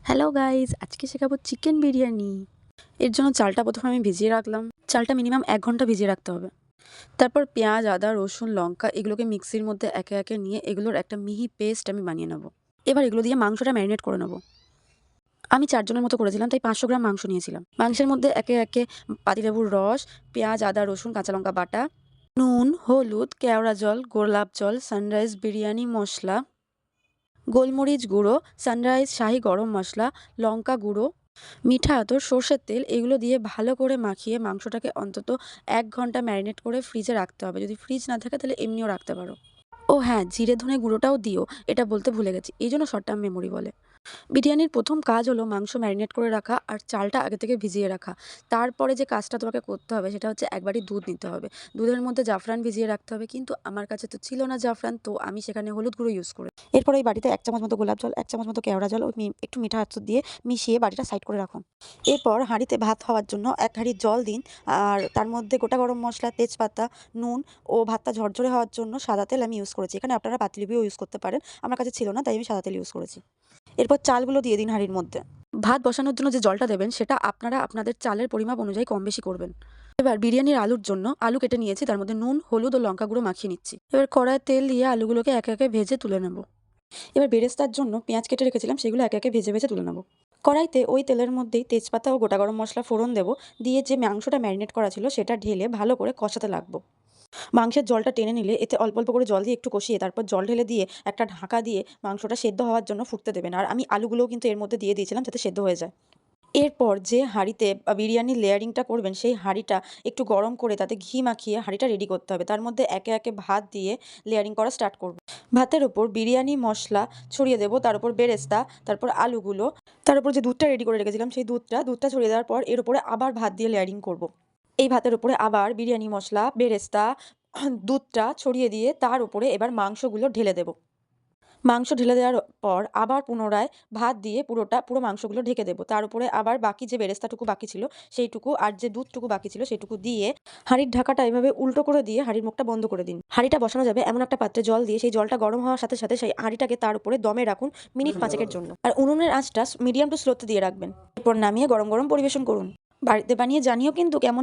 Hello guys, আজকে শেখাবো chicken biryani. এর জন্য চালটা প্রথমে আমি ভিজিয়ে রাখলাম। চালটা মিনিমাম 1 ঘন্টা ভিজিয়ে রাখতে হবে। তারপর পেঁয়াজ, আদা, রসুন, লঙ্কা এগুলোকে মিক্সির মধ্যে একে একে নিয়ে এগুলোর একটা মিহি পেস্ট আমি বানিয়ে নেব। এবার এগুলো দিয়ে মাংসটা ম্যারিনেট করে নেব। আমি 4 জনের মতো করেছিলাম, তাই 500 গ্রাম মাংস নিয়েছিলাম। মাংসের মধ্যে একে একে পাতিলেবুর রস, পেঁয়াজ, আদা, রসুন, কাঁচা লঙ্কা বাটা, নুন, হলুদ, কেওড়া জল, গোলাপ জল, সানরাইজ বিরিয়ানি মশলা, গোলমরিচ গুঁড়ো, সানরাইজ শাহি গরম মশলা, লঙ্কা গুঁড়ো, মিঠা আতর, সর্ষের তেল এগুলো দিয়ে ভালো করে মাখিয়ে মাংসটাকে অন্তত 1 ঘন্টা ম্যারিনেট করে ফ্রিজে রাখতে হবে। যদি ফ্রিজ না থাকে তাহলে এমনিও রাখতে পারো। ও হ্যাঁ, জিরে ধনে গুঁড়োটাও দিও, এটা বলতে ভুলে গেছি, এই জন্য শর্ট টার্ম মেমোরি বলে। বিরিয়ানির প্রথম কাজ হলো মাংস ম্যারিনেট করে রাখা আর চালটা আগে থেকে ভিজিয়ে রাখা। তারপরে যে কাজটা তোমাকে করতে হবে সেটা হচ্ছে 1 বাটি দুধ নিতে হবে। দুধের মধ্যে জাফরান ভিজিয়ে রাখতে হবে, কিন্তু আমার কাছে তো ছিল না জাফরান, তো আমি সেখানে হলুদ গুঁড়ো ইউজ করি। এরপর ওই বাটিতে 1 চামচ মতো গোলাপ জল, 1 চামচ মতো কেওড়া জল ও একটু মিঠা আতর দিয়ে মিশিয়ে বাটিটা সাইড করে রাখুন। এরপর হাঁড়িতে ভাত হওয়ার জন্য 1 হাঁড়ি জল দিন, আর তার মধ্যে গোটা গরম মশলা, তেজপাতা, নুন ও ভাতটা ঝরঝরে হওয়ার জন্য সাদা তেল আমি ইউজ করেছি। এখানে আপনারা পাতিলেবুও ইউজ করতে পারেন, আমার কাছে ছিল না তাই আমি সাদা তেল ইউজ করেছি। এরপর চালগুলো দিয়ে দিন হাঁড়ির মধ্যে। ভাত বসানোর জন্য যে জলটা দেবেন সেটা আপনারা আপনাদের চালের পরিমাপ অনুযায়ী কম বেশি করবেন। এবার বিরিয়ানির আলুর জন্য আলু কেটে নিয়েছি, তার মধ্যে নুন, হলুদ ও লঙ্কা গুঁড়ো মাখিয়ে নিচ্ছি। এবার কড়ায় তেল দিয়ে আলুগুলোকে একে একে ভেজে তুলে নেব। এবার বেরেস্তার জন্য পেঁয়াজ কেটে রেখেছিলাম, সেগুলো একে একে ভেজে ভেজে তুলে নেব। কড়াইতে ওই তেলের মধ্যেই তেজপাতা ও গোটা গরম মশলা ফোড়ন দেবো, দিয়ে যে মাংসটা ম্যারিনেট করা ছিল সেটা ঢেলে ভালো করে কষাতে লাগবো। মাংসের জলটা টেনে নিলে এতে অল্প অল্প করে জল দিয়ে একটু কষিয়ে তারপর জল ঢেলে দিয়ে একটা ঢাকা দিয়ে মাংসটা সেদ্ধ হওয়ার জন্য ফুটতে দেবেন। আর আমি আলুগুলোও কিন্তু এর মধ্যে দিয়ে দিয়েছিলাম যাতে সেদ্ধ হয়ে যায়। এরপর যে হাঁড়িতে বিরিয়ানির লেয়ারিংটা করবেন সেই হাঁড়িটা একটু গরম করে তাতে ঘি মাখিয়ে হাঁড়িটা রেডি করতে হবে। তার মধ্যে একে একে ভাত দিয়ে লেয়ারিং করা স্টার্ট করব। ভাতের ওপর বিরিয়ানি মশলা ছড়িয়ে দেবো, তার উপর বেরেস্তা, তারপর আলুগুলো, তার উপর যে দুধটা রেডি করে রেখেছিলাম সেই দুধটা ছড়িয়ে দেওয়ার পর এর উপরে আবার ভাত দিয়ে লেয়ারিং করব। এই ভাতের উপরে আবার বিরিয়ানি মশলা, বেরেস্তা, দুধটা ছড়িয়ে দিয়ে তার উপরে এবার মাংসগুলো ঢেলে দেবো। মাংস ঢেলে দেওয়ার পর আবার পুনরায় ভাত দিয়ে পুরো মাংসগুলো ঢেকে দেবো। তার উপরে আবার বাকি যে বেরেস্তাটুকু বাকি ছিল সেইটুকু আর যে দুধটুকু বাকি ছিল সেইটুকু দিয়ে হাঁড়ির ঢাকাটা এভাবে উল্টো করে দিয়ে হাঁড়ির মুখটা বন্ধ করে দিন। হাঁড়িটা বসানো যাবে এমন একটা পাত্রে জল দিয়ে সেই জলটা গরম হওয়ার সাথে সাথে সেই হাঁড়িটাকে তার উপরে দমে রাখুন মিনিট 5 জন্য। আর উনুনের আঁচটা মিডিয়াম টু স্লোতে দিয়ে রাখবেন। এরপর নামিয়ে গরম গরম পরিবেশন করুন। বাড়িতে বানিয়ে জানিও কিন্তু কেমন